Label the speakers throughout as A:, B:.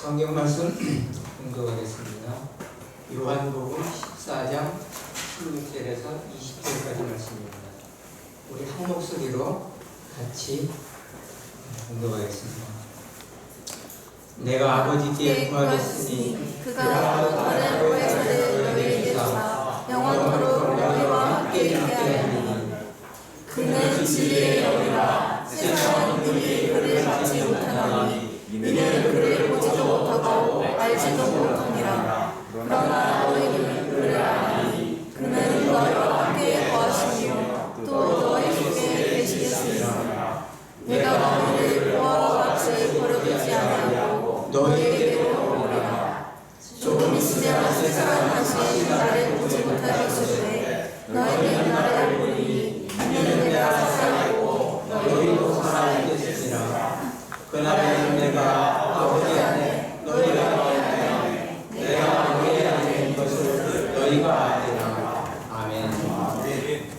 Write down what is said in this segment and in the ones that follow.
A: 성경 말씀 공독하겠습니다. 요한복음 14장 16절에서 20절까지 말씀입니다. 우리 한 목소리로 같이 공독하겠습니다. 내가 아버지께 구하겠으니 그가 다른 보혜사를 너희에게 주사 영원토록 너희와 함께 있게 하리니 그는 진리의 영이라 세상 분이 그를 받지 못하나니 이는 그를 보지도 못하고 알지도 못하니라. 그러나 너희는 그를 아니 그는 너희와 함께 거하시며 또 너희 속에 계시겠으나 내가 너희를 보아와 같이 버려두지 아니하고 너희에게로 오리라. 조금 있으면 세상은 다시 나를 보지 못하겠을 때 너희는 나를 보리니 이는 내가 살아있고 너희도 살아있겠으리라. 그날에는 내가 아버지 안에 너희가 내 안에 내가 너희 안에 있는 것을 너희가 알리라. 아멘.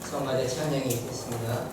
A: 성가대 찬양이 있겠습니다.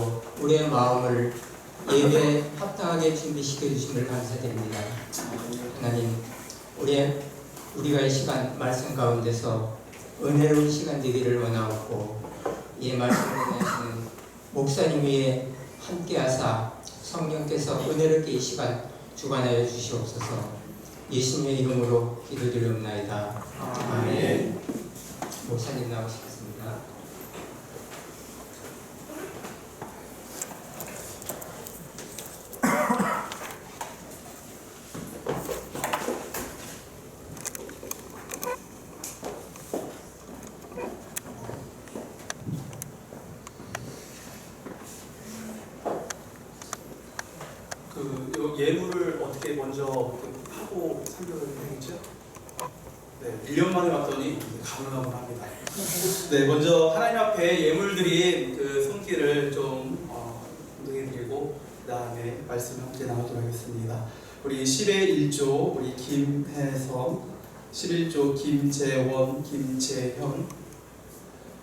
B: 이름으로 우리의 마음을 예배에 합당하게 준비시켜 주심을 감사드립니다. 하나님, 우리가 이 시간 말씀 가운데서 은혜로운 시간 되기를 원하옵고, 이 말씀을 하시는 목사님 위에 함께하사 성령께서 은혜롭게 이 시간 주관하여 주시옵소서. 예수님의 이름으로 기도드리옵나이다. 아멘. 목사님 나오시겠습니다.
C: 예물을 어떻게 먼저 하고参을 해야겠죠? 네, 1년 만에 왔더니 가물가물합니다. 네, 먼저 하나님 앞에 예물 드린 그 손길을 좀 운동해드리고 그 다음에 말씀 함께 나누도록 하겠습니다. 우리 10의 1조 우리 김혜성, 11조 김재원, 김재현,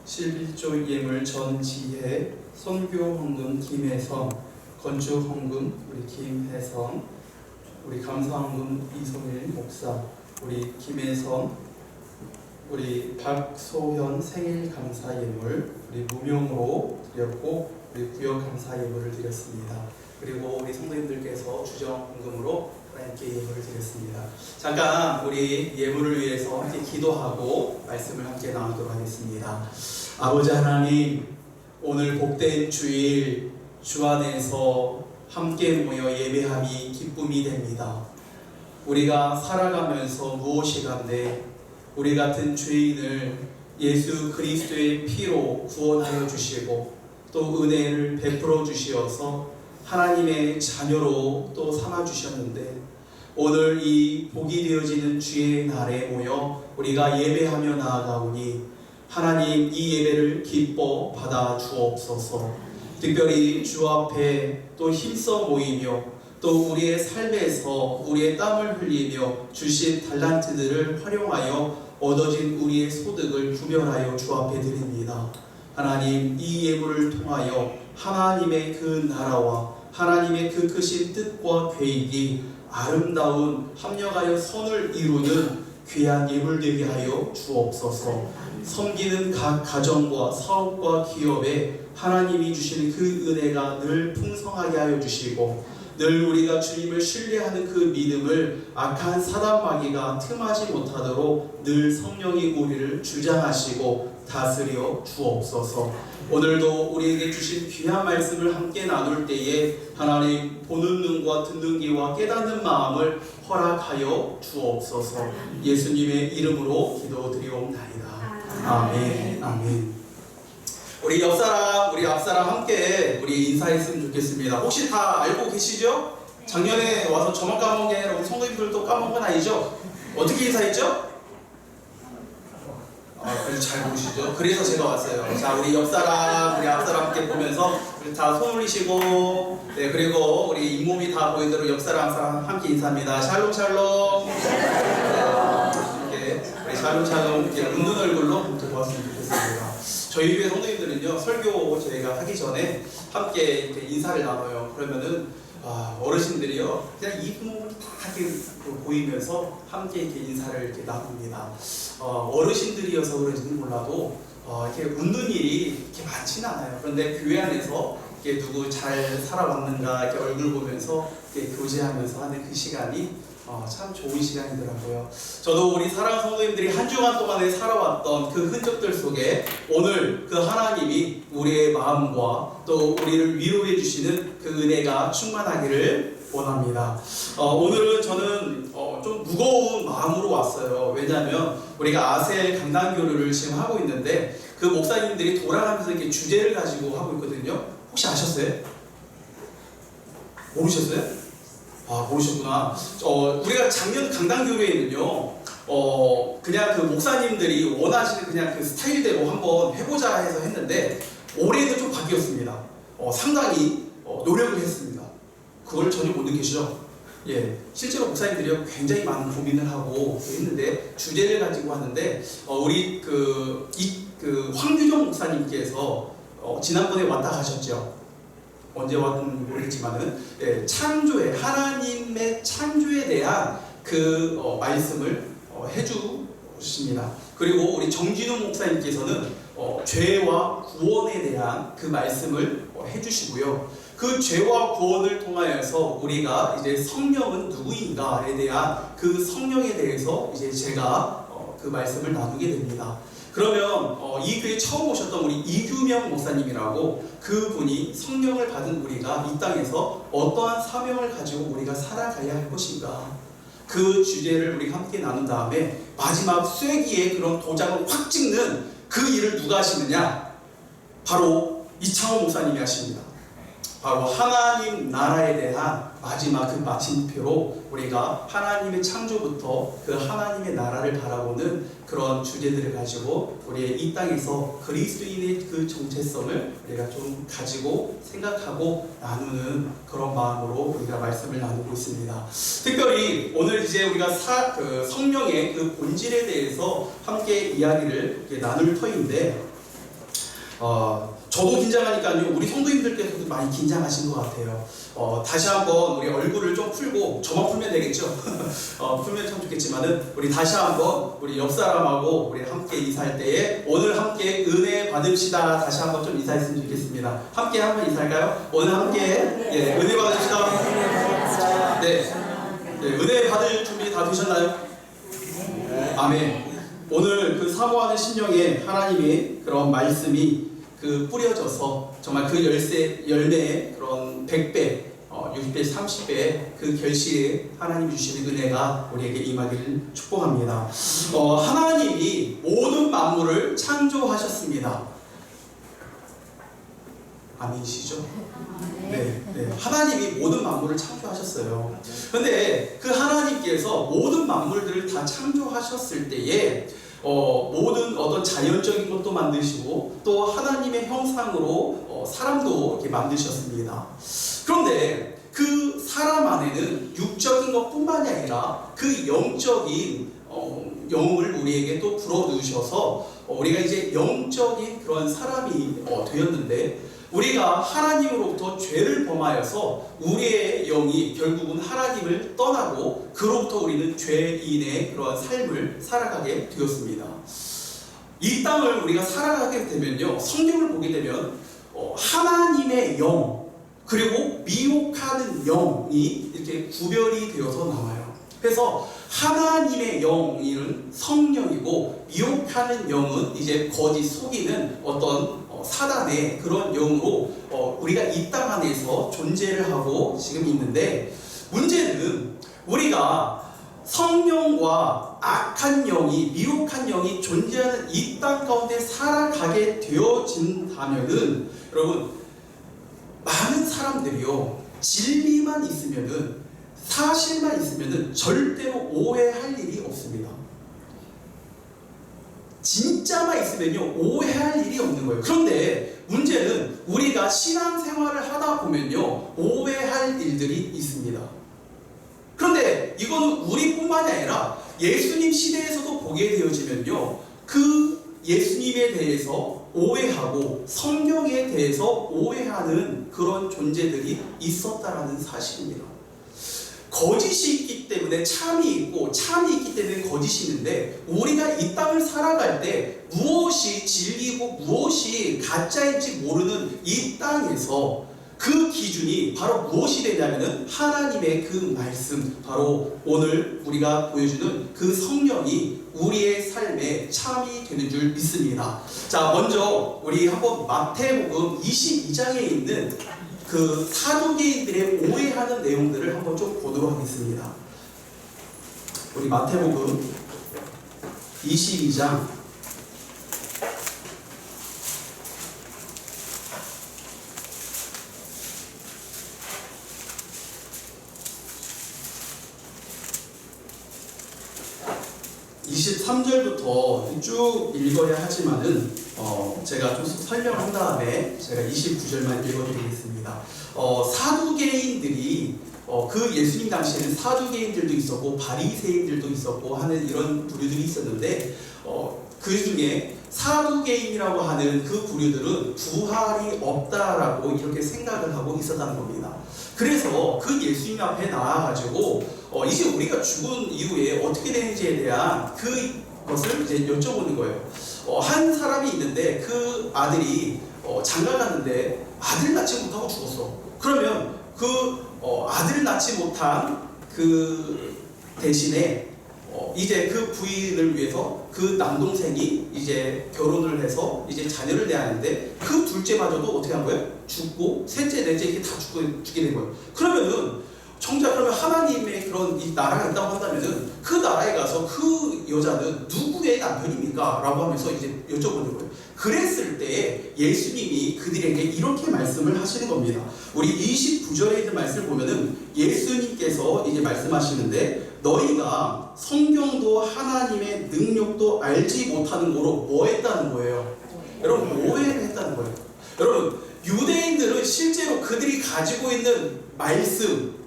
C: 11조 예물 전지혜, 선교헌금 김혜성, 건축헌금 우리 김혜성, 우리 감사헌금 이성일 목사, 우리 김혜성, 우리 박소현 생일 감사 예물 우리 무명으로 드렸고, 우리 구역 감사 예물을 드렸습니다. 그리고 우리 성도님들께서 주정헌금으로 하나님께 예물을 드렸습니다. 잠깐 우리 예물을 위해서 함께 기도하고 말씀을 함께 나누도록 하겠습니다. 아버지 하나님, 오늘 복된 주일 주 안에서 함께 모여 예배함이 기쁨이 됩니다. 우리가 살아가면서 무엇이 간데 우리 같은 죄인을 예수 그리스도의 피로 구원하여 주시고 또 은혜를 베풀어 주시어서 하나님의 자녀로 또 삼아 주셨는데, 오늘 이 복이 되어지는 주의 날에 모여 우리가 예배하며 나아가오니 하나님, 이 예배를 기뻐 받아 주옵소서. 특별히 주 앞에 또 힘써 모이며 또 우리의 삶에서 우리의 땀을 흘리며 주신 달란트들을 활용하여 얻어진 우리의 소득을 구별하여 주 앞에 드립니다. 하나님, 이 예물을 통하여 하나님의 그 나라와 하나님의 그 크신 뜻과 계획이 아름다운 합력하여 선을 이루는 귀한 예물 되게 하여 주옵소서. 섬기는 각 가정과 사업과 기업에 하나님이 주시는 그 은혜가 늘 풍성하게 하여 주시고, 늘 우리가 주님을 신뢰하는 그 믿음을 악한 사단 마귀가 틈하지 못하도록 늘 성령이 우리를 주장하시고 다스려 주옵소서. 오늘도 우리에게 주신 귀한 말씀을 함께 나눌 때에 하나님, 보는 눈과 듣는 귀와 깨닫는 마음을 허락하여 주옵소서. 예수님의 이름으로 기도드리옵나이다. 아멘. 아멘. 우리 옆사람, 우리 앞사람 함께 우리 인사했으면 좋겠습니다. 혹시 다 알고 계시죠? 작년에 와서 저만 까먹은 게 아니라 우리 성도님들도 까먹은 건 아니죠? 어떻게 인사했죠? 그래서 잘 모르시죠? 그래서 제가 왔어요. 자, 우리 옆사람, 우리 앞사람 함께 보면서 우리 다 손 올리시고, 네, 그리고 우리 잇몸이 다 보이는 대로 옆사람, 앞사람 함께 인사합니다. 샬롬 샬롬. 이렇게 우리 샬롬 샬롬 이렇게 웃는 얼굴로 함께 보았으면 좋겠습니다. 저희 교회 성도님들은요, 설교 저희가 하기 전에 함께 이렇게 인사를 나눠요. 그러면은 어르신들이요, 그냥 잇몸을 다 이렇게 보이면서 함께 이렇게 인사를 이렇게 나눕니다. 어르신들이어서 그런지는 몰라도 이렇게 웃는 일이 이렇게 많지는 않아요. 그런데 교회 안에서 이렇게 누구 잘 살아왔는가 이렇게 얼굴 보면서 이렇게 교제하면서 하는 그 시간이 참 좋은 시간이더라고요. 저도 우리 사랑하는 성도님들이 한 주간 동안에 살아왔던 그 흔적들 속에 오늘 그 하나님이 우리의 마음과 또 우리를 위로해 주시는 그 은혜가 충만하기를 원합니다. 오늘은 저는 좀 무거운 마음으로 왔어요. 왜냐하면 우리가 아셀 강단교류를 지금 하고 있는데 그 목사님들이 돌아가면서 이렇게 주제를 가지고 하고 있거든요. 혹시 아셨어요? 모르셨어요? 모르셨구나. 우리가 작년 강단교회에는요, 그냥 그 목사님들이 원하시는 그냥 그 스타일대로 한번 해보자 해서 했는데, 올해는 좀 바뀌었습니다. 상당히 노력을 했습니다. 그걸 전혀 못 느끼시죠? 예, 실제로 목사님들이 굉장히 많은 고민을 하고 했는데, 주제를 가지고 하는데, 우리 황규정 목사님께서 지난번에 왔다 가셨죠? 언제 왔는지 모르겠지만은 창조에 하나님의 창조에 대한 그 말씀을 해주십니다. 그리고 우리 정진우 목사님께서는 죄와 구원에 대한 그 말씀을 해주시고요. 그 죄와 구원을 통하여서 우리가 이제 성령은 누구인가에 대한 그 성령에 대해서 이제 제가 그 말씀을 나누게 됩니다. 그러면 이 교회 처음 오셨던 우리 이규명 목사님이라고 그분이 성령을 받은 우리가 이 땅에서 어떠한 사명을 가지고 우리가 살아가야 할 것인가, 그 주제를 우리가 함께 나눈 다음에 마지막 쐐기에 그런 도장을 확 찍는 그 일을 누가 하시느냐? 바로 이창호 목사님이 하십니다. 바로 하나님 나라에 대한 마지막 그 마침표로 우리가 하나님의 창조부터 그 하나님의 나라를 바라보는 그런 주제들을 가지고 우리의 이 땅에서 그리스도인의 그 정체성을 우리가 좀 가지고 생각하고 나누는 그런 마음으로 우리가 말씀을 나누고 있습니다. 특별히 오늘 이제 우리가 그 성령의 그 본질에 대해서 함께 이야기를 나눌 터인데 저도 긴장하니까요. 우리 성도님들께서도 많이 긴장하신 것 같아요. 다시 한번 우리 얼굴을 좀 풀고, 저만 풀면 되겠죠? 풀면 참 좋겠지만은 우리 다시 한번 우리 옆 사람하고 우리 함께 인사할 때에 오늘 함께 은혜 받읍시다. 다시 한번 좀 인사했으면 좋겠습니다. 함께 한번 인사할까요? 오늘 함께 은혜 받읍시다. 네, 은혜 받을 준비 다 되셨나요? 아멘. 오늘 그 사모하는 심령에 하나님의 그런 말씀이 그 뿌려져서 정말 그 열매의 그런 100배, 60배, 30배 그 결실에 하나님이 주시는 은혜가 우리에게 임하기를 축복합니다. 하나님이 모든 만물을 창조하셨습니다. 아멘이시죠? 네. 하나님이 모든 만물을 창조하셨어요. 근데 그 하나님께서 모든 만물들을 다 창조하셨을 때에 모든 어떤 자연적인 것도 만드시고 또 하나님의 형상으로 사람도 이렇게 만드셨습니다. 그런데 그 사람 안에는 육적인 것뿐만이 아니라 그 영적인 영을 우리에게 또 불어넣으셔서 우리가 이제 영적인 그런 사람이 되었는데, 우리가 하나님으로부터 죄를 범하여서 우리의 영이 결국은 하나님을 떠나고 그로부터 우리는 죄인의 그런 삶을 살아가게 되었습니다. 이 땅을 우리가 살아가게 되면요, 성경을 보게 되면 하나님의 영 그리고 미혹하는 영이 이렇게 구별이 되어서 나와요. 그래서 하나님의 영은 성령이고 미혹하는 영은 이제 거짓 속이는 어떤 사단의 그런 영으로 우리가 이 땅 안에서 존재를 하고 지금 있는데, 문제는 우리가 성령과 악한 영이, 미혹한 영이 존재하는 이 땅 가운데 살아가게 되어진다면은, 여러분, 많은 사람들이요, 진리만 있으면은, 사실만 있으면은 절대로 오해할 일이 없습니다. 진짜만 있으면요, 오해할 일이 없는 거예요. 그런데 문제는 우리가 신앙생활을 하다 보면요, 오해할 일들이 있습니다. 그런데 이거는 우리뿐만이 아니라 예수님 시대에서도 보게 되어지면요, 그 예수님에 대해서 오해하고 성경에 대해서 오해하는 그런 존재들이 있었다라는 사실입니다. 거짓이 있기 때문에 참이 있고, 참이 있기 때문에 거짓이 있는데, 우리가 이 땅을 살아갈 때 무엇이 진리고 무엇이 가짜인지 모르는 이 땅에서 그 기준이 바로 무엇이 되냐면은 하나님의 그 말씀, 바로 오늘 우리가 보여주는 그 성령이 우리의 삶에 참이 되는 줄 믿습니다. 자, 먼저 우리 한번 마태복음 22장에 있는 그 사두개인들의 오해하는 내용들을 한번 좀 보도록 하겠습니다. 우리 마태복음 22장 23절부터 쭉 읽어야 하지만은 제가 좀 설명한 다음에 제가 29절만 읽어드리겠습니다. 사두개인들이 그 예수님 당시에는 사두개인들도 있었고 바리새인들도 있었고 하는 이런 부류들이 있었는데 그 중에 사두개인이라고 하는 그 부류들은 부활이 없다라고 이렇게 생각을 하고 있었다는 겁니다. 그래서 그 예수님 앞에 나와가지고 이제 우리가 죽은 이후에 어떻게 되는지에 대한 그것을 이제 여쭤보는 거예요. 한 사람이 있는데 그 아들이 장가 갔는데 아들 낳지 못하고 죽었어. 그러면 그 아들 낳지 못한 그 대신에 이제 그 부인을 위해서 그 남동생이 이제 결혼을 해서 이제 자녀를 내야 하는데 그 둘째마저도 어떻게 한 거예요? 죽고 셋째, 넷째 이렇게 다 죽게 된 거예요. 그러면 하나님의 그런 이 나라가 있다고 한다면은 그 나라에 가서 그 여자는 누구의 남편입니까? 라고 하면서 이제 여쭤보는 거예요. 그랬을 때 예수님이 그들에게 이렇게 말씀을 하시는 겁니다. 우리 29절에 있는 말씀을 보면은 예수님께서 이제 말씀하시는데 너희가 성경도 하나님의 능력도 알지 못하는 거로 뭐 했다는 거예요? 여러분, 오해를 했다는 거예요. 여러분, 유대인들은 실제로 그들이 가지고 있는 말씀,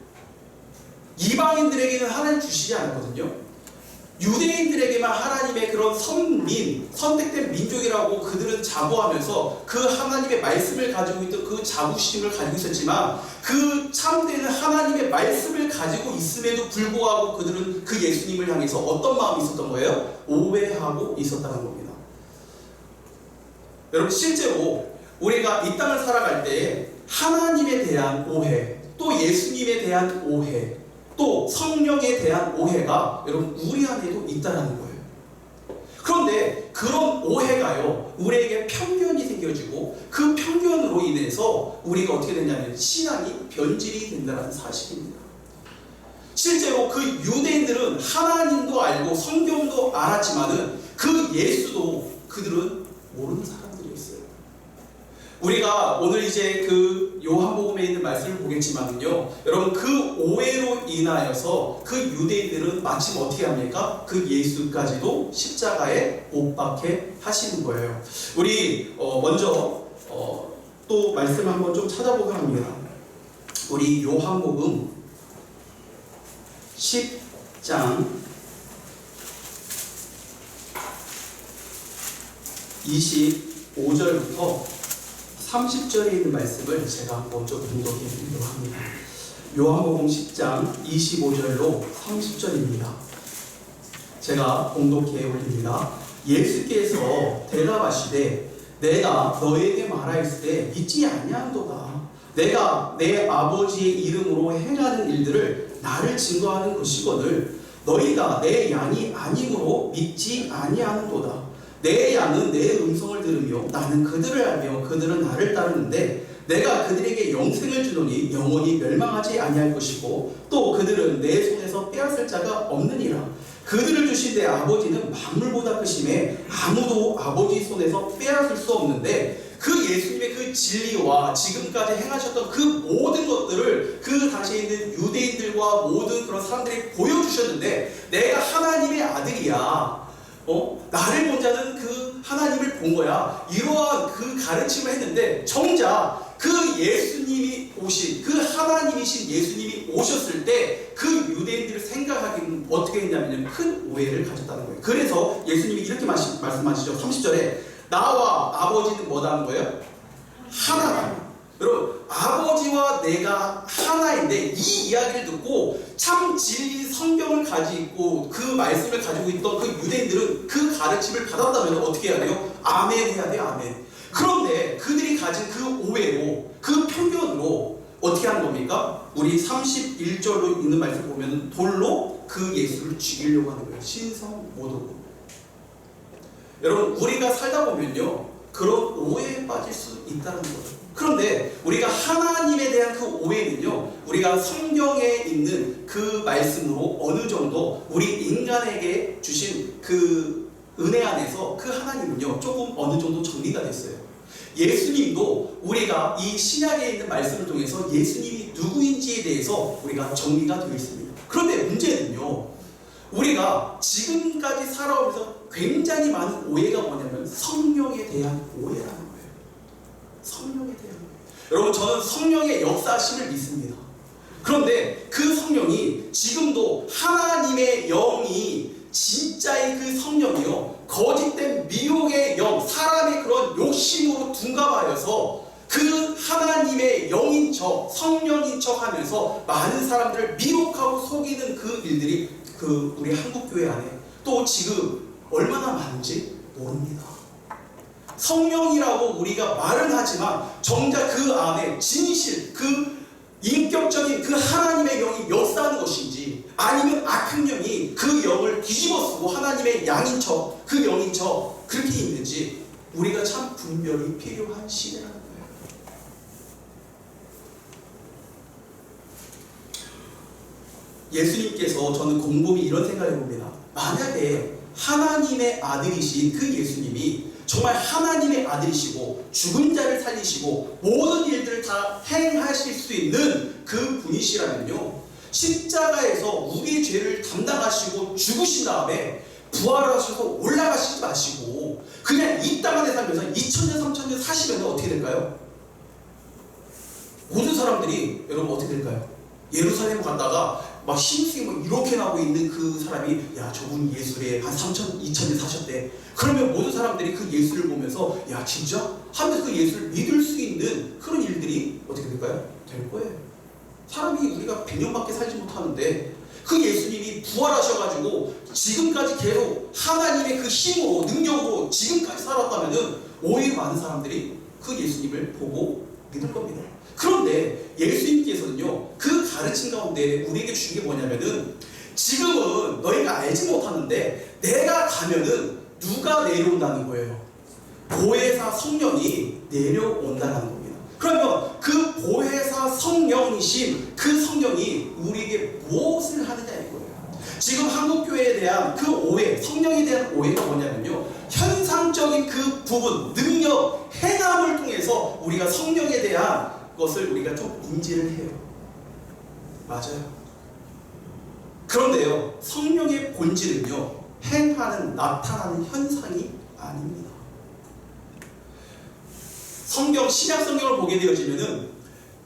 C: 이방인들에게는 하나님 주시지 않았거든요. 유대인들에게만 하나님의 그런 선택된 민족이라고 그들은 자부하면서 그 하나님의 말씀을 가지고 있던 그 자부심을 가지고 있었지만 그 참되는 하나님의 말씀을 가지고 있음에도 불구하고 그들은 그 예수님을 향해서 어떤 마음이 있었던 거예요? 오해하고 있었다는 겁니다. 여러분, 실제로 우리가 이 땅을 살아갈 때 하나님에 대한 오해, 또 예수님에 대한 오해, 또 성령에 대한 오해가 여러분 우리 안에도 있다는 거예요. 그런데 그런 오해가요 우리에게 편견이 생겨지고 그 편견으로 인해서 우리가 어떻게 되냐면 신앙이 변질이 된다는 사실입니다. 실제로 그 유대인들은 하나님도 알고 성경도 알았지만은 그 예수도 그들은 모르는 사람들이었어요. 우리가 오늘 이제 그 요한복음에 있는 말씀을 보겠지만요, 여러분 그 오해로 인하여서 그 유대인들은 마침 어떻게 합니까? 그 예수까지도 십자가에 못 박게 하시는 거예요. 우리 먼저 또 말씀 한번 좀 찾아보려 합니다. 우리 요한복음 10장 25절부터 30절에 있는 말씀을 제가 한번 좀 봉독해 드리도록 합니다. 요한복음 10장 25절로 30절입니다. 제가 봉독해 올립니다. 예수께서 대답하시되 내가 너에게 말하였으되 믿지 아니하도다. 내가 내 아버지의 이름으로 행하는 일들을 나를 증거하는 것이거늘 너희가 내 양이 아니므로 믿지 아니하는도다. 내 양은 내 음성을 들으며 나는 그들을 알며 그들은 나를 따르는데 내가 그들에게 영생을 주노니 영원히 멸망하지 아니할 것이고 또 그들은 내 손에서 빼앗을 자가 없느니라. 그들을 주신 내 아버지는 만물보다 크심에 아무도 아버지 손에서 빼앗을 수 없는데 그 예수님의 그 진리와 지금까지 행하셨던 그 모든 것들을 그 당시에 있는 유대인들과 모든 그런 사람들이 보여주셨는데 내가 하나님의 아들이야. 나를 본 자는 그 하나님을 본 거야. 이러한 그 가르침을 했는데 정작 그 예수님이 오신 그 하나님이신 예수님이 오셨을 때 그 유대인들을 생각하기는 어떻게 했냐면 큰 오해를 가졌다는 거예요. 그래서 예수님이 이렇게 말씀하시죠. 30절에 나와 아버지는 뭐다는 거예요? 하나다. 여러분, 아버지와 내가 하나인데 이 이야기를 듣고 참 진리 성경을 가지고 그 말씀을 가지고 있던 그 유대인들은 그 가르침을 받았다면 어떻게 해야 돼요? 아멘 해야 돼요. 아멘. 그런데 그들이 가진 그 오해로 그 편견으로 어떻게 하는 겁니까? 우리 31절로 있는 말씀 보면 돌로 그 예수를 죽이려고 하는 거예요. 신성모독으로. 여러분, 우리가 살다 보면요 그런 오해에 빠질 수 있다는 거죠. 그런데 우리가 하나님에 대한 그 오해는요 우리가 성경에 있는 그 말씀으로 어느 정도 우리 인간에게 주신 그 은혜 안에서 그 하나님은요 조금 어느 정도 정리가 됐어요. 예수님도 우리가 이 신약에 있는 말씀을 통해서 예수님이 누구인지에 대해서 우리가 정리가 되어 있습니다. 그런데 문제는요 우리가 지금까지 살아오면서 굉장히 많은 오해가 뭐냐면 성령에 대한 오해라는 거예요. 성령에 대한 오해. 여러분, 저는 성령의 역사심을 믿습니다. 그런데 그 성령이 지금도 하나님의 영이 진짜의 그 성령이요, 거짓된 미혹의 영, 사람의 그런 욕심으로 둔갑하여서 그 하나님의 영인 척, 성령인 척 하면서 많은 사람들을 미혹하고 속이는 그 일들이 그 우리 한국교회 안에 또 지금 얼마나 많은지 모릅니다. 성령이라고 우리가 말은 하지만 정작 그 안에 진실, 그 인격적인 그 하나님의 영이 역사하는 것인지, 아니면 악한 영이 그 영을 뒤집어 쓰고 하나님의 양인 척, 그 영인 척 그렇게 있는지 우리가 참 분별이 필요한 시대라는 거예요. 예수님께서, 저는 곰곰이 이런 생각을 해봅니다. 만약에 하나님의 아들이신 그 예수님이 정말 하나님의 아들이시고 죽은 자를 살리시고 모든 일들을 다 행하실 수 있는 그 분이시라면요, 십자가에서 우리의 죄를 담당하시고 죽으신 다음에 부활하셔서 올라가시지 마시고 그냥 이 땅 안에 살면서 2000년 3000년 사시면 어떻게 될까요? 모든 사람들이, 여러분 어떻게 될까요? 예루살렘 갔다가 막 신수이 막 이렇게 나고 있는 그 사람이, 야 저분 예수래, 한 3000, 2000년 사셨대. 그러면 모든 사람들이 그 예수를 보면서 야 진짜? 하면서 그 예수를 믿을 수 있는 그런 일들이 어떻게 될까요? 될 거예요. 사람이 우리가 100년밖에 살지 못하는데 그 예수님이 부활하셔가지고 지금까지 계속 하나님의 그 힘으로, 능력으로 지금까지 살았다면은 오히려 많은 사람들이 그 예수님을 보고 믿을 겁니다. 그런데 예수님께서는요, 그 가르침 가운데 우리에게 주신 게 뭐냐면은, 지금은 너희가 알지 못하는데 내가 가면은 누가 내려온다는 거예요? 보혜사 성령이 내려온다는 겁니다. 그러면 그 보혜사 성령이신 그 성령이 우리에게 무엇을 하느냐는 거예요. 지금 한국교회에 대한 그 오해, 성령에 대한 오해가 뭐냐면요, 현상적인 그 부분, 능력, 행함을 통해서 우리가 성령에 대한 것을 우리가 좀 인지를 해요. 맞아요. 그런데요, 성령의 본질은요, 행하는, 나타나는 현상이 아닙니다. 성경, 신약 성경을 보게 되어지면은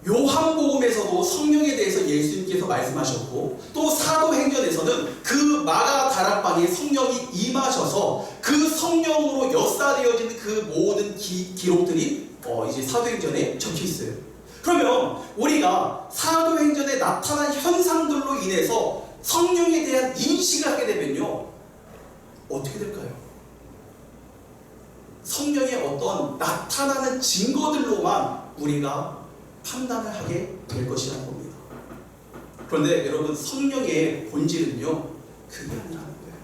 C: 요한복음에서도 성령에 대해서 예수님께서 말씀하셨고, 또 사도행전에서는 그 마가 다락방에 성령이 임하셔서 그 성령으로 역사되어지는 그 모든 기록들이 이제 사도행전에 적혀 있어요. 그러면 우리가 사도행전에 나타난 현상들로 인해서 성령에 대한 인식을 하게 되면요, 어떻게 될까요? 성령의 어떤 나타나는 증거들로만 우리가 판단을 하게 될 것이라는 겁니다. 그런데 여러분, 성령의 본질은요, 그게 아니라는 거예요.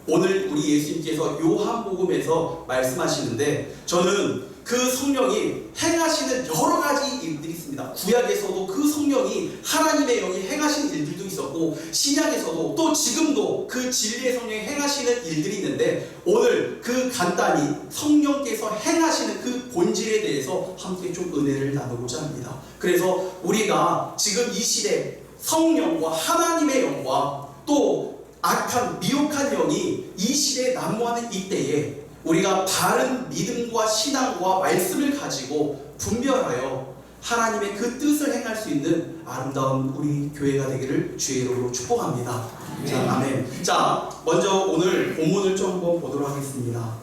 C: 오늘 우리 예수님께서 요한복음에서 말씀하시는데, 저는 그 성령이 행하시는 여러 가지 일들이 있습니다. 구약에서도 그 성령이, 하나님의 영이 행하시는 일들도 있었고, 신약에서도 또 지금도 그 진리의 성령이 행하시는 일들이 있는데, 오늘 그 간단히 성령께서 행하시는 그 본질에 대해서 함께 좀 은혜를 나누고자 합니다. 그래서 우리가 지금 이 시대 성령과 하나님의 영과 또 악한 미혹한 영이 이 시대에 난무하는 이때에 우리가 바른 믿음과 신앙과 말씀을 가지고 분별하여 하나님의 그 뜻을 행할 수 있는 아름다운 우리 교회가 되기를 주의 이름으로 축복합니다. 자, 아멘. 자, 먼저 오늘 본문을 좀 한번 보도록 하겠습니다.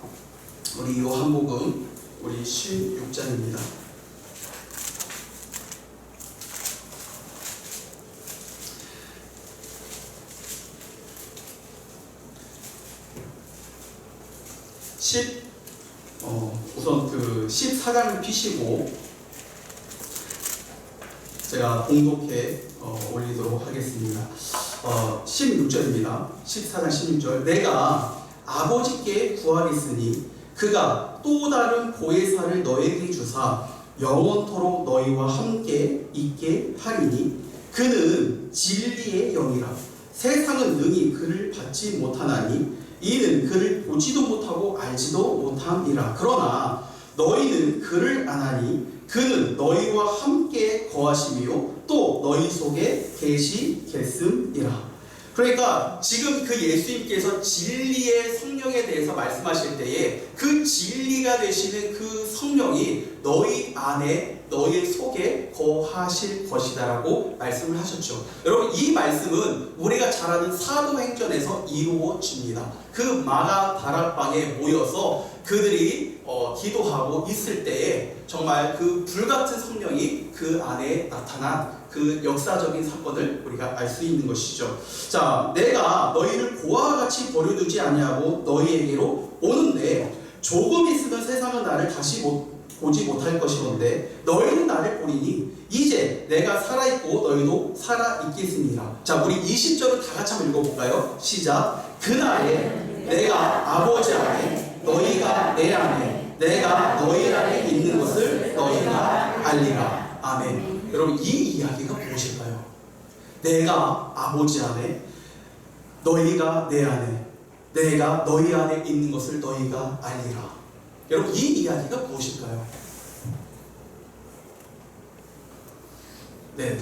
C: 우리 요한복음 우리 16장입니다. 우선 그 14장을 피시고 제가 봉독해 올리도록 하겠습니다. 16절입니다. 14장 16절. 내가 아버지께 구하겠으니 그가 또 다른 보혜사를 너에게 주사 영원토록 너희와 함께 있게 하리니 그는 진리의 영이라. 세상은 능히 그를 받지 못하나니 이는 그를 보지도 못하고 알지도 못함이라. 그러나 너희는 그를 아나니 그는 너희와 함께 거하시며 또 너희 속에 계시겠음이라. 그러니까 지금 그 예수님께서 진리의 성령에 대해서 말씀하실 때에 그 진리가 되시는 그 성령이 너희 안에 너희 속에 거하실 것이다라고 말씀을 하셨죠. 여러분 이 말씀은 우리가 잘 아는 사도행전에서 이루어집니다. 그 마가 다락방에 모여서 그들이 기도하고 있을 때에 정말 그 불같은 성령이 그 안에 나타난 그 역사적인 사건을 우리가 알 수 있는 것이죠. 자, 내가 너희를 고아와 같이 버려두지 아니하고 너희에게로 오는데 조금 있으면 세상은 나를 다시 보지 못할 것이건데 너희는 나를 보리니 이제 내가 살아있고 너희도 살아있겠습니다. 자, 우리 20절을 다 같이 한번 읽어볼까요? 시작. 그날에 내가 아버지 안에 너희가 내 안에 내가 너희 안에 있는 것을 너희가 알리라. 아멘. 여러분 이 이야기가 무엇일까요? 내가 아버지 안에 너희가 내 안에 내가 너희 안에 있는 것을 너희가 알리라. 여러분 이 이야기가 무엇일까요? 네,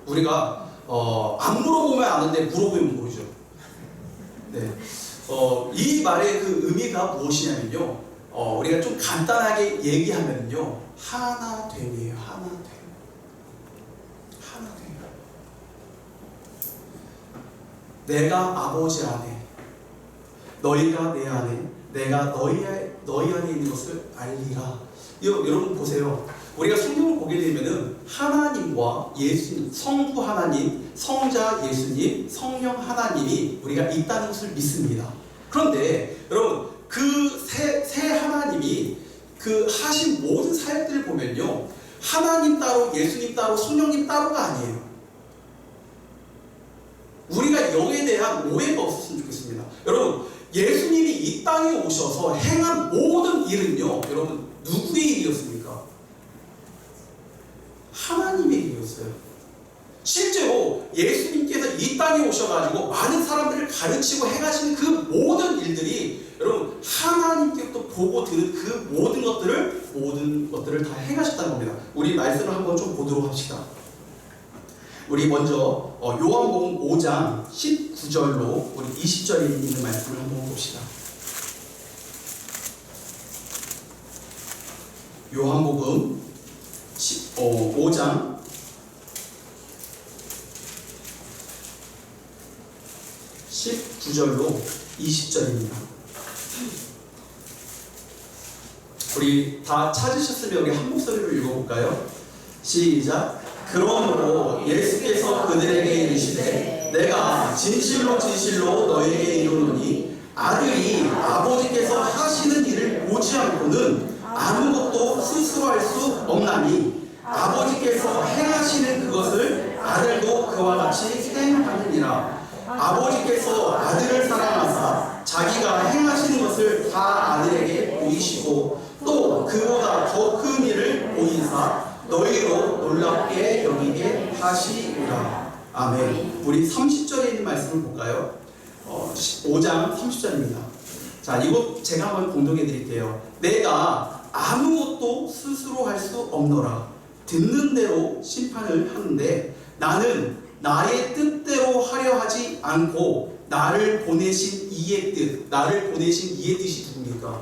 C: 우리가 안 물어보면 아는데 물어보면 모르죠. 네, 이 말의 그 의미가 무엇이냐면요, 우리가 좀 간단하게 얘기하면요, 하나됨이에요. 하나됨. 내가 아버지 안에, 너희가 내 안에, 내가 너희 안에 있는 것을 알리라. 여러분 보세요. 우리가 성경을 보게 되면은 하나님과 예수님, 성부 하나님, 성자 예수님, 성령 하나님이 우리가 있다는 것을 믿습니다. 그런데 여러분 그 세 하나님이 그 하신 모든 사역들을 보면요, 하나님 따로, 예수님 따로, 성령님 따로가 아니에요. 우리가 여기에 대한 오해가 없었으면 좋겠습니다. 여러분 예수님이 이 땅에 오셔서 행한 모든 일은요, 여러분 누구의 일이었습니까? 하나님의 일이었어요. 실제로 예수님께서 이 땅에 오셔가지고 많은 사람들을 가르치고 행하시는 그 모든 일들이 여러분 하나님께부터 보고 들은 그 모든 것들을 다 행하셨다는 겁니다. 우리 말씀을 한번 좀 보도록 합시다. 우리 먼저 요한복음 5장 19절로 우리 20절에 있는 말씀을 한번 봅시다. 요한복음 5장 19절로 20절입니다. 우리 다 찾으셨으면 우리 한 목소리로 읽어볼까요? 시작. 그러므로 예수께서 그들에게 이르시되 내가 진실로 진실로 너희에게 이르노니 아들이 아버지께서 하시는 일을 보지 않고는 아무것도 스스로 할 수 없나니 아버지께서 행하시는 그것을 아들도 그와 같이 행하느니라. 아버지께서 아들을 사랑하사 자기가 행하시는 것을 다 아들에게 보이시고 또 그보다 더 큰 일을 보이사 너희로 놀랍게 여기게 하시리라. 아멘. 우리 30절에 있는 말씀을 볼까요? 5장 30절입니다. 자, 이거 제가 한번 공독해 드릴게요. 내가 아무것도 스스로 할 수 없노라. 듣는 대로 심판을 하는데 나는 나의 뜻대로 하려 하지 않고 나를 보내신 이의 뜻, 나를 보내신 이의 뜻이 누굽니까?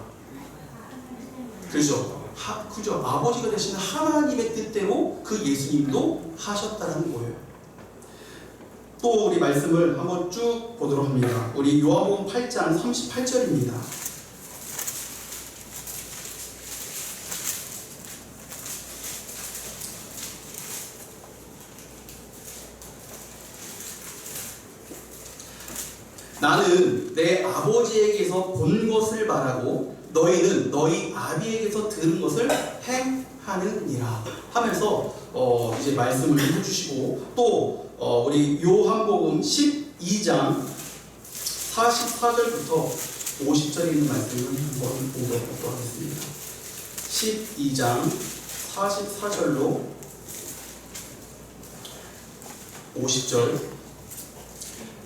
C: 그죠? 그죠? 아버지가 되시는 하나님의 뜻대로 그 예수님도 하셨다는 거예요. 또 우리 말씀을 한번 쭉 보도록 합니다. 우리 요한복음 8장 38절입니다. 나는 내 아버지에게서 본 것을 말하고 너희는 너희 아비에게서 들은 것을 행하느니라 하면서 이제 말씀을 해주시고 또 우리 요한복음 12장 44절부터 50절에 있는 말씀을 한번 보도록 하겠습니다. 12장 44절로 50절.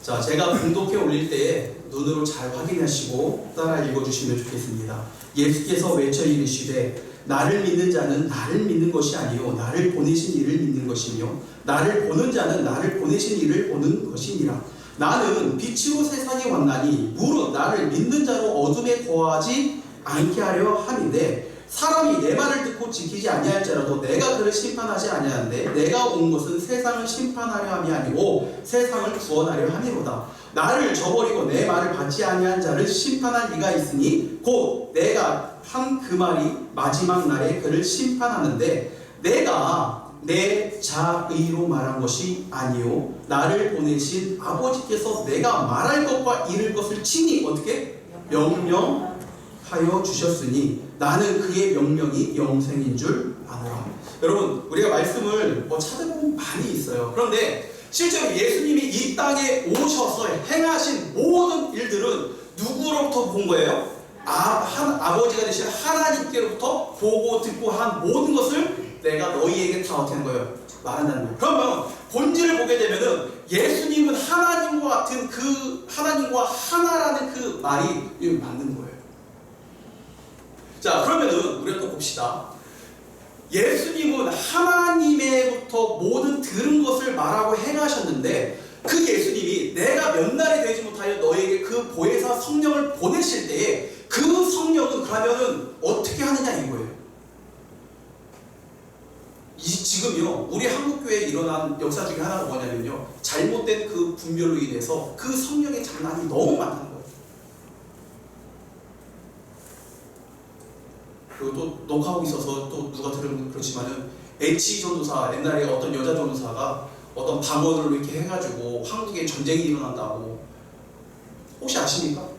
C: 자, 제가 공독해 올릴 때에 눈으로 잘 확인하시고 따라 읽어주시면 좋겠습니다. 예수께서 외쳐 이르시되 나를 믿는 자는 나를 믿는 것이 아니요 나를 보내신 이를 믿는 것이며 나를 보는 자는 나를 보내신 이를 보는 것이니라. 나는 빛으로 세상에 왔나니 무릇 나를 믿는 자로 어둠에 거하지 않게 하려 함인데 사람이 내 말을 듣고 지키지 아니할지라도 내가 그를 심판하지 아니하는데 내가 온 것은 세상을 심판하려 함이 아니고 세상을 구원하려 함이로다. 나를 저버리고 내 말을 받지 아니한 자를 심판할 이가 있으니 곧 내가 한 그 말이 마지막 날에 그를 심판하는데 내가 내 자의로 말한 것이 아니요 나를 보내신 아버지께서 내가 말할 것과 이를 것을 친히 어떻게 명령하여 주셨으니 나는 그의 명령이 영생인 줄 아노라. 여러분 우리가 말씀을 찾아보면 많이 있어요. 그런데 실제로 예수님이 이 땅에 오셔서 행하신 모든 일들은 누구로부터 본 거예요? 아버지가 되신 하나님께로부터 보고 듣고 한 모든 것을 내가 너희에게 다 어떻게 하는 거예요? 말한다는 거예요. 그러면 본질을 보게 되면은 예수님은 하나님과 같은 그 하나님과 하나라는 그 말이 맞는 거예요. 자, 그러면은 우리가 또 봅시다. 예수님은 하나님의부터 모든 들은 것을 말하고 행하셨는데 그 예수님이 내가 몇 날이 되지 못하여 너에게 그 보혜사 성령을 보내실 때에 그 성령은 그러면은 어떻게 하느냐 이거예요. 지금요 우리 한국교회에 일어난 역사 중에 하나가 뭐냐면요 잘못된 그 분별로 인해서 그 성령의 장난이 너무 많다는 거예요. 그리고 또 녹화하고 있어서 또 누가 들으면 그렇지만은 H 전도사 옛날에 어떤 여자 전도사가 어떤 방언을 이렇게 해가지고 한국에 전쟁이 일어난다고 혹시 아십니까?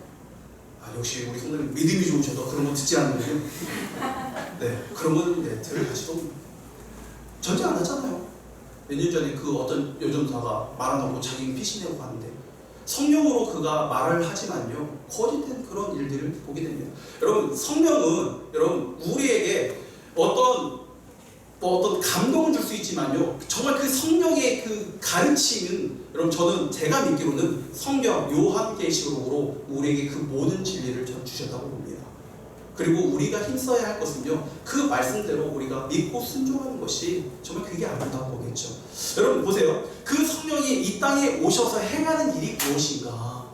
C: 역시 우리 성도님 믿음이 좋으셔도 그런 거 듣지 않는데요. 네, 그런 거는 들으시도 전쟁 안 났잖아요. 몇 년 전에 그 어떤 여전사가 말 안 하고 자기 피신내고 가는데 성령으로 그가 말을 하지만요 거짓된 그런 일들을 보게 됩니다. 여러분 성령은 여러분 우리에게 어떤 감동을 줄 수 있지만요 정말 그 성령의 그 가르침은 여러분 저는 제가 믿기로는 성경 요한계시록으로 우리에게 그 모든 진리를 주셨다고 봅니다. 그리고 우리가 힘써야 할 것은요 그 말씀대로 우리가 믿고 순종하는 것이 정말 그게 아름다운 거겠죠. 여러분 보세요. 그 성령이 이 땅에 오셔서 행하는 일이 무엇인가.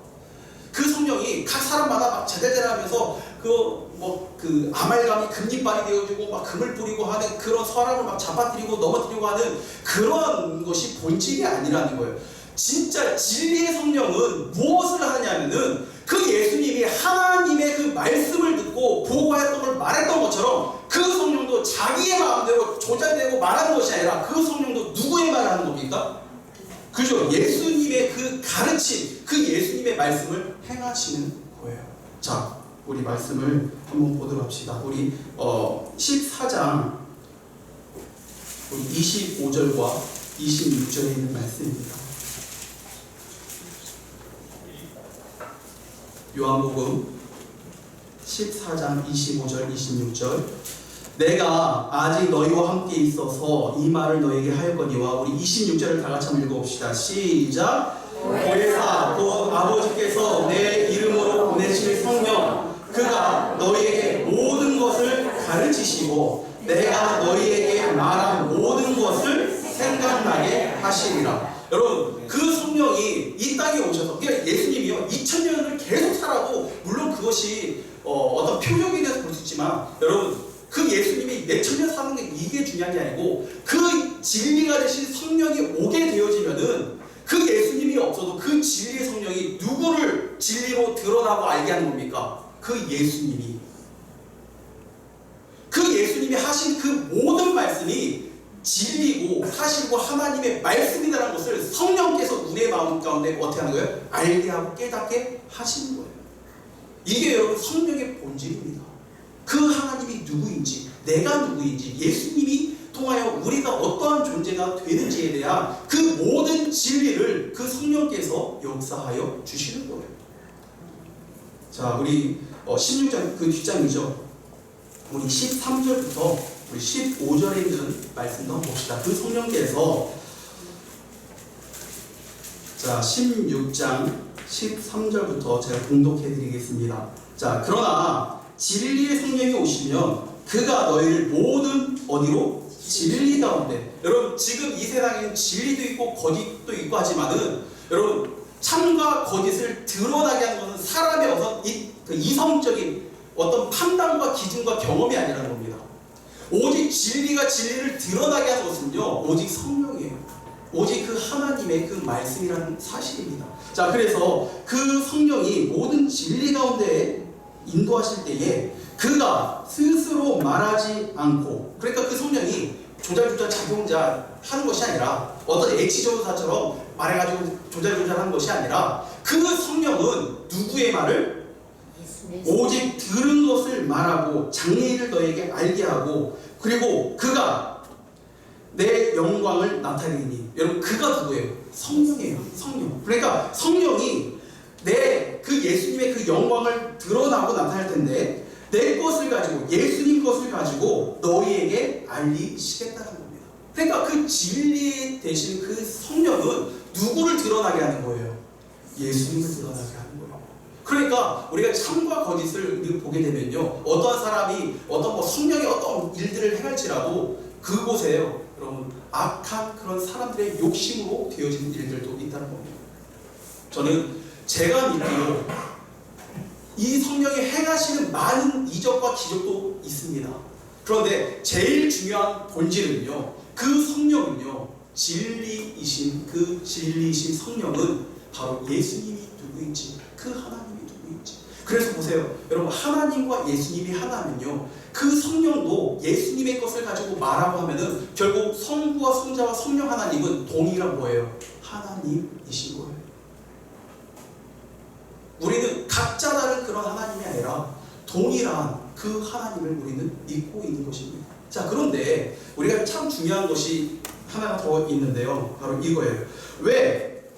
C: 그 성령이 각 사람마다 막 제대제라하면서 그 아말감이 금리빨이 되어지고 막 금을 뿌리고 하는 그런 사람을 막 잡아뜨리고 넘어뜨리고 하는 그런 것이 본질이 아니라는 거예요. 진짜 진리의 성령은 무엇을 하느냐면은 그 예수님이 하나님의 그 말씀을 듣고 보고했던 걸 말했던 것처럼 그 성령도 자기의 마음대로 조작되고 말하는 것이 아니라 그 성령도 누구의 말을 하는 겁니까? 그죠? 예수님의 그 가르침, 그 예수님의 말씀을 행하시는 거예요. 자, 우리 말씀을 한번 보도록 합시다. 우리 14장 우리 25절과 26절에 있는 말씀입니다. 요한복음 14장 25절 26절 내가 아직 너희와 함께 있어서 이 말을 너희에게 하였거니와 우리 26절을 다 같이 한번 읽어봅시다. 시작. 보혜사 곧 아버지께서 내 이름으로 보내실 성령 그가 너희에게 모든 것을 가르치시고 내가 너희에게 말한 모든 것을 생각나게 하시리라. 여러분 그 성령이 이 땅에 오셔서 그러니까 예수님이요 2000년을 계속 살아도 물론 그것이 어떤 표적에 대해서 볼 수 있지만 여러분 그 예수님이 몇천 년 사는 게 이게 중요한 게 아니고 그 진리가 되신 성령이 오게 되어지면은 그 예수님이 없어도 그 진리의 성령이 누구를 진리로 드러나고 알게 하는 겁니까? 그 예수님이 하신 그 모든 말씀이 진리고 사실고 하나님의 말씀이라는 것을 성령께서 우리의 마음 가운데 어떻게 하는 거예요? 알게 하고 깨닫게 하시는 거예요. 이게 여러분 성령의 본질입니다. 그 하나님이 누구인지 내가 누구인지 예수님이 통하여 우리가 어떠한 존재가 되는지에 대한 그 모든 진리를 그 성령께서 역사하여 주시는 거예요. 자, 우리 16장 그 뒷장이죠. 우리 13절부터 우리 15절에 있는 말씀도 한번 봅시다. 그 성령께서 자 16장 13절부터 제가 봉독해 드리겠습니다. 자, 그러나 진리의 성령이 오시면 그가 너희를 모든 어디로? 진리 가운데. 여러분 지금 이 세상에는 진리도 있고 거짓도 있고 하지만은 여러분 참과 거짓을 드러나게 하는 것은 사람의 어떤 이성적인 어떤 판단과 기준과 경험이 아니라는 겁니다. 오직 진리가 진리를 드러나게 하는 것은요, 오직 성령이에요. 오직 그 하나님의 그 말씀이라는 사실입니다. 자, 그래서 그 성령이 모든 진리 가운데 인도하실 때에 그가 스스로 말하지 않고, 그러니까 그 성령이 조잘조잘 작용자 하는 것이 아니라 어떤 H조사처럼 말해가지고 조잘조잘하는 것이 아니라 그 성령은 누구의 말을? 오직 들은 것을 말하고 장래일을 너에게 알게 하고, 그리고 그가 내 영광을 나타내니. 여러분, 그가 누구예요? 성령이에요. 성령. 그러니까 성령이 내 그 예수님의 그 영광을 드러나고 나타날 텐데, 내 것을 가지고, 예수님 것을 가지고 너희에게 알리시겠다는 겁니다. 그러니까 그 진리 대신 그 성령은 누구를 드러나게 하는 거예요? 예수님을 드러나게 하는 거예요. 그러니까 우리가 참과 거짓을 보게 되면요, 어떤 사람이 어떤 성령의 어떤 일들을 행할지라도 그곳에요, 여러분, 악한 그런 사람들의 욕심으로 되어지는 일들도 있다는 겁니다. 저는 제가 믿기로 이 성령이 행하시는 많은 이적과 기적도 있습니다. 그런데 제일 중요한 본질은요, 그 성령은요, 진리이신 그 진리이신 성령은 바로 예수님이 누구인지, 그 하나님이 누구인지. 그래서 보세요, 여러분, 하나님과 예수님이 하나면요, 그 성령도 예수님의 것을 가지고 말하고 하면은 결국 성부와 성자와 성령 하나님은 동일한 거예요. 하나님이신 거예요. 우리는 각자 다른 그런 하나님이 아니라 동일한 그 하나님을 우리는 믿고 있는 것입니다. 자, 그런데 우리가 참 중요한 것이 하나가 더 있는데요, 바로 이거예요. 왜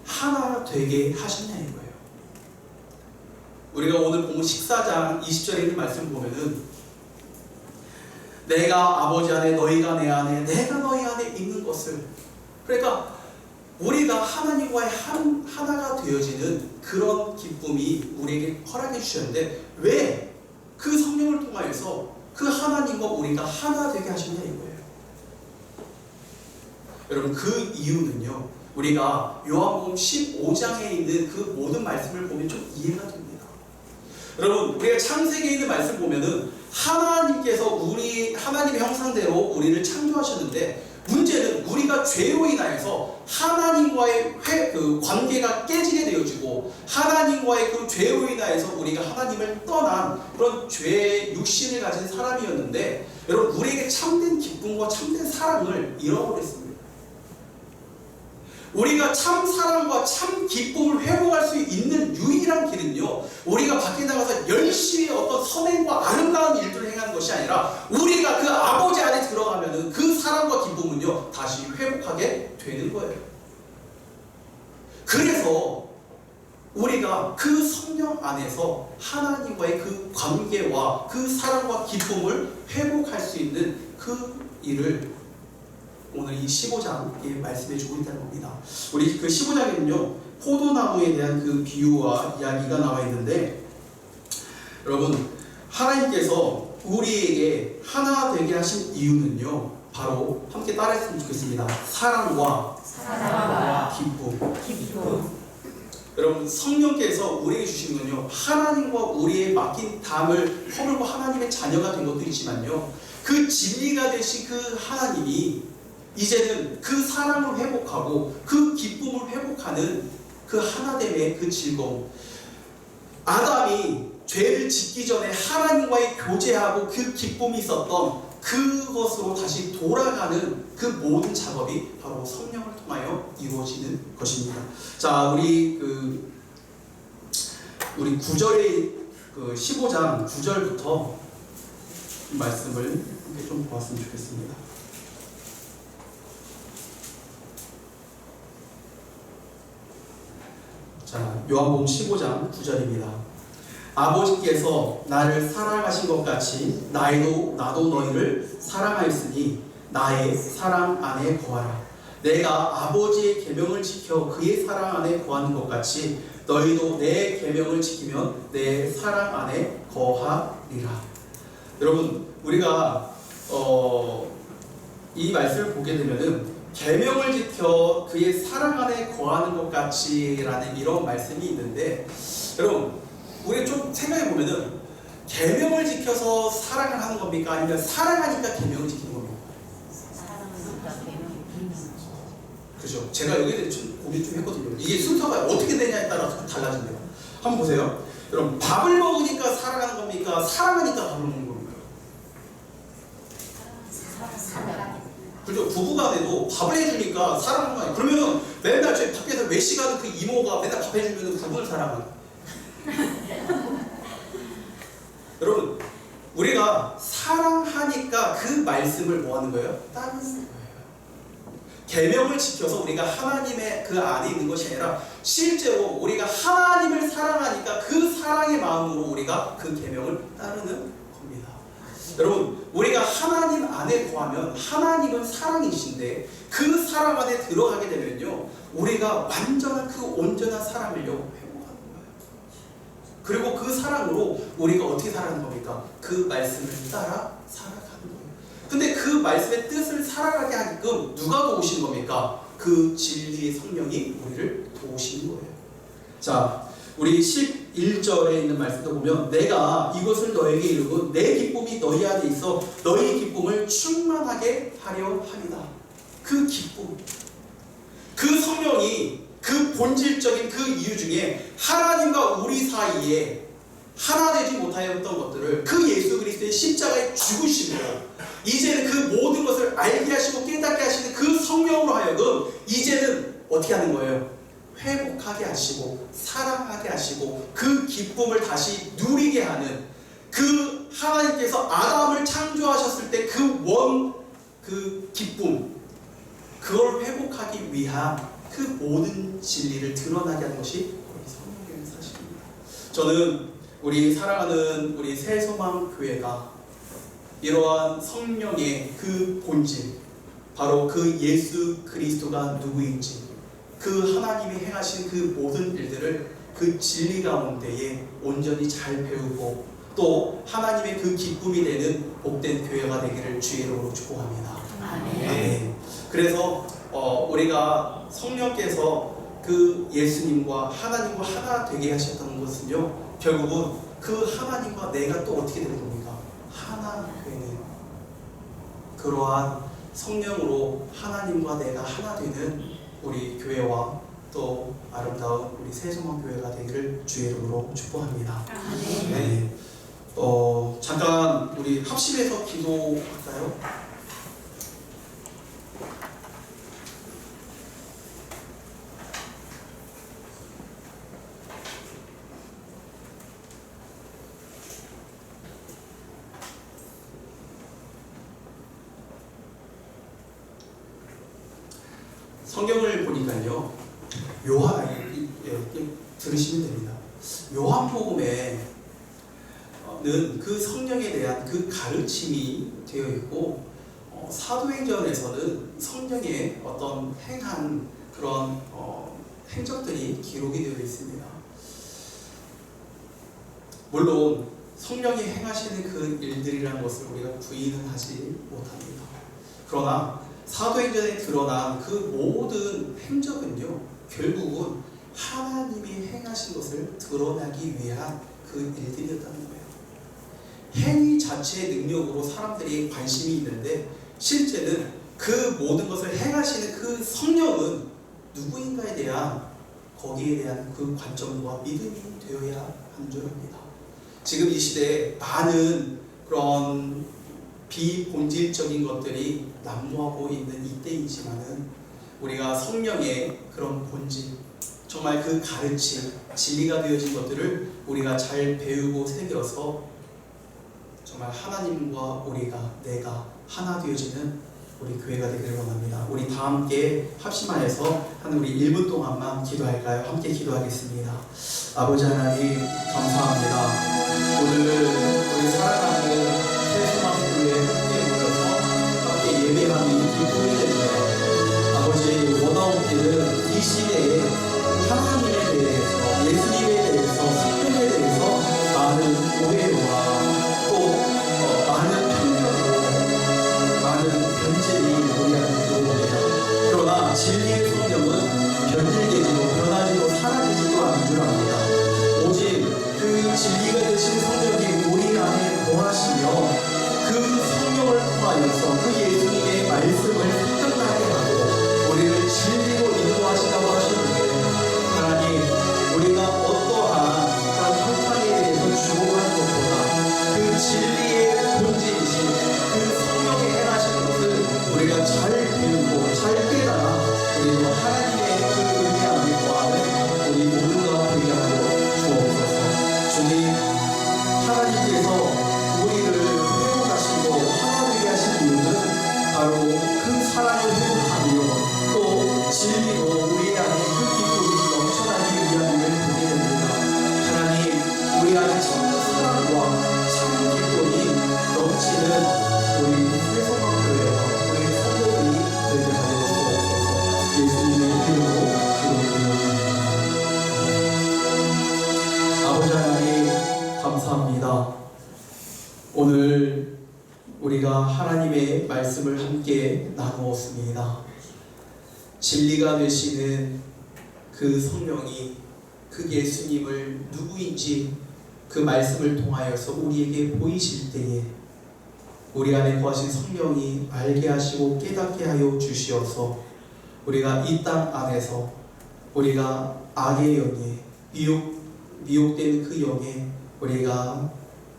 C: 하나 되게 하셨냐 이거예요. 우리가 오늘 본문 14장 20절에 있는 말씀 보면은 내가 아버지 안에 너희가 내 안에 내가 너희 안에 있는 것을, 그러니까 우리가 하나님과의 하나가 되어지는 그런 기쁨이 우리에게 허락해 주셨는데, 왜 그 성령을 통하여서 그 하나님과 우리가 하나 되게 하셨냐 이거예요. 여러분, 그 이유는요, 우리가 요한복음 15장에 있는 그 모든 말씀을 보면 좀 이해가 됩니다. 여러분, 우리가 창세기에 있는 말씀 보면은 하나님께서 하나님의 형상대로 우리를 창조하셨는데, 문제는 우리가 죄로 인하여서 하나님과의 그 관계가 깨지게 되어지고, 하나님과의 그 죄로 인하여서 우리가 하나님을 떠난 그런 죄의 육신을 가진 사람이었는데, 여러분, 우리에게 참된 기쁨과 참된 사랑을 잃어버렸습니다. 우리가 참 사랑과 참 기쁨을 회복할 수 있는 유일한 길은요, 우리가 밖에 나가서 열심히 어떤 선행과 아름다운 일들을 행하는 것이 아니라 우리가 그 아버지 안에 들어가면은 그 사랑과 기쁨은요 다시 회복하게 되는 거예요. 그래서 우리가 그 성령 안에서 하나님과의 그 관계와 그 사랑과 기쁨을 회복할 수 있는 그 일을 오늘 이 15장에 말씀해 주고 있다는 겁니다. 우리 그 15장에는요, 포도나무에 대한 그 비유와 이야기가 나와 있는데, 여러분, 하나님께서 우리에게 하나 되게 하신 이유는요, 바로 함께 따라했으면 좋겠습니다. 사랑과 기쁨. 여러분, 성령께서 우리에게 주신 건요, 하나님과 우리의 맡긴 담을 허물고 하나님의 자녀가 된 것도 있지만요, 그 진리가 되신 그 하나님이 이제는 그 사랑을 회복하고 그 기쁨을 회복하는 그 하나됨의 그 즐거움, 아담이 죄를 짓기 전에 하나님과의 교제하고 그 기쁨이 있었던 그것으로 다시 돌아가는 그 모든 작업이 바로 성령을 통하여 이루어지는 것입니다. 자, 우리 9절의 그 15장 9절부터 말씀을 이렇게 좀 보았으면 좋겠습니다. 자, 요한복음 15장 9절입니다. 아버지께서 나를 사랑하신 것 같이 나도 너희를 사랑하였으니 나의 사랑 안에 거하라. 내가 아버지의 계명을 지켜 그의 사랑 안에 거하는 것 같이 너희도 내 계명을 지키면 내 사랑 안에 거하리라. 여러분, 우리가 이 말씀을 보게 되면은 계명을 지켜 그의 사랑 안에 거하는 것 같이라는 이런 말씀이 있는데, 여러분, 우리가 좀 생각해 보면은 계명을 지켜서 사랑을 하는 겁니까? 아니면 사랑하니까 계명을 지키는 겁니까? 그죠? 제가 여기에 대해 좀 고민 좀 했거든요. 이게 순서가 어떻게 되냐에 따라서 달라진대요. 한번 보세요. 여러분, 밥을 먹으니까 사랑하는 겁니까? 사랑하니까 밥을 먹는 겁니까? 그죠? 부부간에도 밥을 해주니까 사랑하는 거 아니에요? 그러면 맨날 저희 밖에서 외식하는 그 이모가 맨날 밥 해주면 그분을 사랑하는 여러분, 우리가 사랑하니까 그 말씀을 뭐 하는 거예요? 따르는 거예요. 계명을 지켜서 우리가 하나님의 그 안에 있는 것이 아니라 실제로 우리가 하나님을 사랑하니까 그 사랑의 마음으로 우리가 그 계명을 따르는 겁니다. 여러분, 우리가 하나님 안에 거하면 하나님은 사랑이신데 그 사랑 안에 들어가게 되면요, 우리가 완전한 그 온전한 사랑을요 회복하는 거예요. 그리고 그 사랑으로 우리가 어떻게 살아가는 겁니까? 그 말씀을 따라 살아가는 거예요. 근데 그 말씀의 뜻을 살아가게 하게끔 누가 도우시는 겁니까? 그 진리의 성령이 우리를 도우시는 거예요. 자, 우리 11절에 있는 말씀도 보면 내가 이것을 너에게 이루고 내 기쁨이 너희 안에 있어 너희 기쁨을 충만하게 하려 합니다. 그 기쁨, 그 성령이 그 본질적인 그 이유 중에 하나님과 우리 사이에 하나 되지 못하였던 것들을 그 예수 그리스도의 십자가에 죽으심으로 이제는 그 모든 것을 알게 하시고 깨닫게 하시는 그 성령으로 하여금 이제는 어떻게 하는 거예요? 회복하게 하시고 사랑하게 하시고 그 기쁨을 다시 누리게 하는, 그 하나님께서 아담을 창조하셨을 때 그 기쁨, 그걸 회복하기 위한 그 모든 진리를 드러나게 하는 것이 성령의 사실입니다. 저는 우리 사랑하는 우리 새소망교회가 이러한 성령의 그 본질, 바로 그 예수 그리스도가 누구인지, 그 하나님이 행하신 그 모든 일들을 그 진리 가운데에 온전히 잘 배우고 또 하나님의 그 기쁨이 되는 복된 교회가 되기를 주의 이름으로 축복합니다. 아멘. 그래서 우리가 성령께서 그 예수님과 하나님과 하나 되게 하셨다는 것은요, 결국은 그 하나님과 내가 또 어떻게 되는 겁니까? 하나 되는, 그러한 성령으로 하나님과 내가 하나 되는 우리 교회와 또 아름다운 우리 새소망교회가 되기를 주의 이름으로 축복합니다. 네. 잠깐 우리 합심해서 기도할까요? 성경을 보니까요, 들으시면 됩니다. 요한복음에는 그 성령에 대한 그 가르침이 되어 있고, 사도행전에서는 성령의 어떤 행한 그런 행적들이 기록이 되어 있습니다. 물론 성령이 행하시는 그 일들이라는 것을 우리가 부인은 하지 못합니다. 그러나 사도행전에 드러난 그 모든 행적은요, 결국은 하나님이 행하신 것을 드러나기 위한 그 일들이었다는 거예요. 행위 자체의 능력으로 사람들이 관심이 있는데, 실제는 그 모든 것을 행하시는 그 성령은 누구인가에 대한, 거기에 대한 그 관점과 믿음이 되어야 하는 줄 압니다. 지금 이 시대에 많은 그런 비본질적인 것들이 난무하고 있는 이때이지만은, 우리가 성령의 그런 본질, 정말 그 가르침, 진리가 되어진 것들을 우리가 잘 배우고 새겨서 정말 하나님과 내가 하나 되어지는 우리 교회가 되기를 원합니다. 우리 다 함께 합심하여서 한 우리 1분 동안만 기도할까요? 함께 기도하겠습니다. 아버지 하나님, 감사합니다. 오늘 우리 사랑하는 새소망교회에 함께 모여서 함께 예배하는 이 기쁨이 됩니다. 아버지, 원하옵기는 이 시대에 하나님에 대해서, 예수님에 대해서, 성령에 대해서 많은 오해와 또 많은 편견으로, 많은 변질이 우리 안에 들어옵니다. 그러나 진리의 성령은 변질되지도 변하지도 사라지지도 않는 줄 압니다. 오직 그 진리가 되신 성령이 우리 안에 바로 그 사랑을 회복하며 또 진리로 우리 안에 그 기쁨이 넘쳐나기 위함을 보게 됩니다. 하나님, 우리 안에 참 사랑과 참 기쁨이 넘치는 우리 회성학교회와 우리 성도들이 되게 하여 주옵소서. 예수님의 이름으로 기도드립니다. 아버지 하나님, 감사합니다. 오늘 우리가 하나님의 말씀을 함께 나누었습니다. 진리가 되시는 그 성령이 그 예수님을 누구인지 그 말씀을 통하여서 우리에게 보이실 때에 우리 안에 거하신 성령이 알게 하시고 깨닫게 하여 주시어서 우리가 이 땅 안에서 우리가 악의 영에 미혹된 그 영에 우리가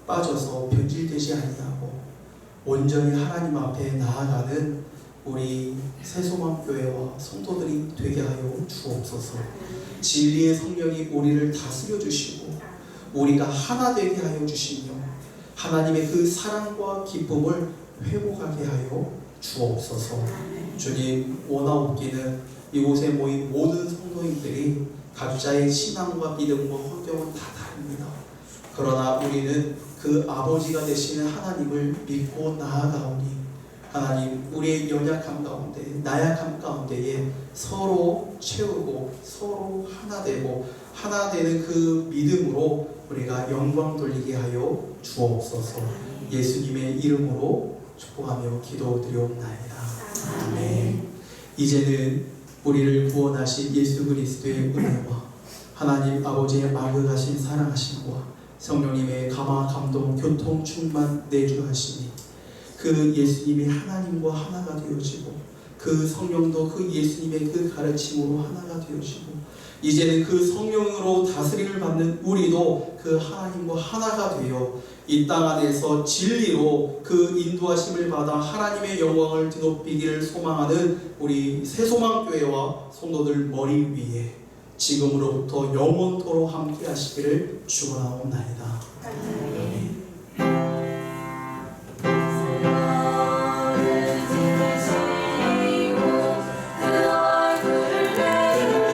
C: 빠져서 변질되지 아니하고 온전히 하나님 앞에 나아가는 우리 새소망교회와 성도들이 되게 하여 주옵소서. 진리의 성령이 우리를 다스려 주시고 우리가 하나 되게 하여 주시며 하나님의 그 사랑과 기쁨을 회복하게 하여 주옵소서. 주님, 원하옵기는 이곳에 모인 모든 성도인들이 각자의 신앙과 믿음과 환경은 다 다릅니다. 그러나 우리는 그 아버지가 되시는 하나님을 믿고 나아가오니 하나님, 우리의 연약함 가운데 나약함 가운데에 서로 채우고 서로 하나 되고 하나 되는 그 믿음으로 우리가 영광 돌리게 하여 주옵소서. 예수님의 이름으로 축복하며 기도드리옵나이다. 아멘. 이제는 우리를 구원하신 예수 그리스도의 은혜와 하나님 아버지의 막역하신 사랑하심과 성령님의 감화, 감동, 교통, 충만, 내주하시니 그 예수님이 하나님과 하나가 되어지고 그 성령도 그 예수님의 그 가르침으로 하나가 되어지고 이제는 그 성령으로 다스림을 받는 우리도 그 하나님과 하나가 되어 이 땅 안에서 진리로 그 인도하심을 받아 하나님의 영광을 드높이기를 소망하는 우리 새소망교회와 성도들 머리 위에 지금으로부터 영원토록 함께 하시기를 축원하옵나이다. 아멘.